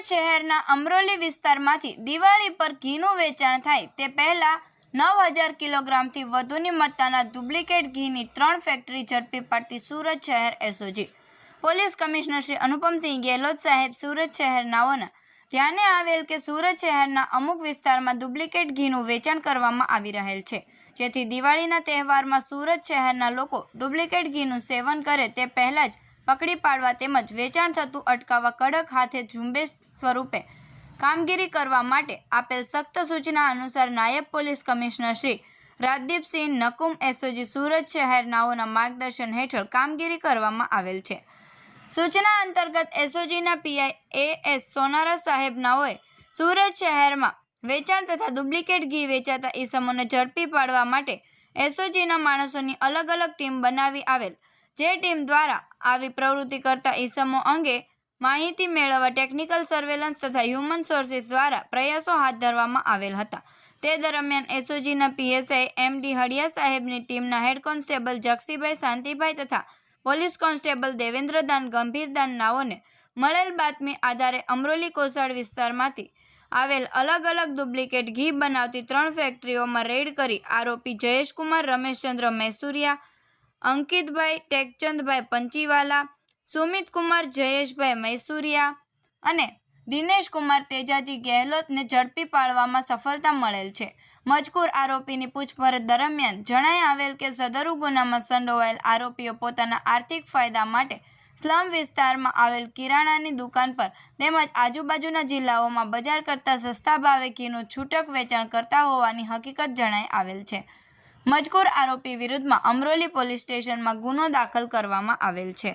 સુરત શહેરના અમરોલી વિસ્તારમાંથી દિવાળી પર ઘીનું વેચાણ થાય તે પહેલા 9000 કિલોગ્રામથી વધુની મત્તાના ડુપ્લિકેટ ઘીની 3 ફેક્ટરી ઝડપી પાડતી સુરત શહેર SOG police commissioner Shri Anupamsinh Gehlot સાહેબ સુરત શહેરનાઓના ધ્યાને આવેલ કે સુરત શહેરના અમુક વિસ્તારમાં ડુપ્લિકેટ ઘીનું વેચાણ કરવામાં આવી રહેલ છે, જેથી દિવાળીના તહેવારમાં સુરત શહેરના લોકો ડુપ્લિકેટ ઘીનું સેવન કરે તે પહેલા જ પકડી પાડવા તેમજ વેચાણ થતું અટકાવવા કડક હાથે ઝુંબેશ સ્વરૂપે કામગીરી કરવા માટે આપેલ સખ્ત સૂચના અનુસાર નાયબ police commissioner Shri Rajdeepsinh Nakum SOG Surat શહેરનાઓના માર્ગદર્શન હેઠળ કામગીરી કરવામાં આવેલ છે। સૂચના અંતર્ગત એસઓજીના પીઆઈ એએસ સોનારા સાહેબનાઓએ સુરત શહેરમાં વેચાણ તથા ડુપ્લિકેટ ઘી વેચાતા ઈસમોને ઝડપી પાડવા માટે એસઓજીના માણસોની અલગ અલગ ટીમ બનાવી આવેલ, જે ટીમ દ્વારા આવી પ્રવૃત્તિ કરતા ઈસમો અંગે માહિતી મેળવવા ટેકનિકલ સર્વેલન્સ તથા હ્યુમન સોર્સિસ દ્વારા પ્રયાસો હાથ ધરવામાં આવેલ હતા। તે દરમિયાન એસઓજીના પીએસઆઈ એમડી હડિયા સાહેબની ટીમના હેડ કોન્સ્ટેબલ જક્ષીભાઈ શાંતિભાઈ તથા પોલીસ કોન્સ્ટેબલ દેવેન્દ્રદાન ગંભીરદાન નાઓને મળેલ બાતમી આધારે અમરોલી કોસાડ વિસ્તારમાંથી આવેલ અલગ અલગ ડુપ્લિકેટ ઘી બનાવતી 3 ફેક્ટરીઓમાં રેડ કરી આરોપી જયેશકુમાર રમેશચંદ્ર મૈસુરિયા, અંકિતભાઈ ટેકચંદભાઈ પંચીવાલા, સુમિતકુમાર જયેશભાઈ મૈસુરિયા અને દિનેશકુમાર તેજાજી ગેહલોતને ઝડપી પાડવામાં સફળતા મળેલ છે। મજકૂર આરોપીની પૂછપરછ દરમિયાન જણાઈ આવેલ કે સદરુ ગુનામાં સંડોવાયેલ આરોપીઓ પોતાના આર્થિક ફાયદા માટે સ્લમ વિસ્તારમાં આવેલ કિરાણાની દુકાન પર તેમજ આજુબાજુના જિલ્લાઓમાં બજાર કરતાં સસ્તા ભાવે ઘીનું છૂટક વેચાણ કરતા હોવાની હકીકત જણાઈ આવેલ છે। મજકૂર આરોપી વિરુદ્ધમાં અમરોલી પોલીસ સ્ટેશનમાં ગુનો દાખલ કરવામાં આવેલ છે।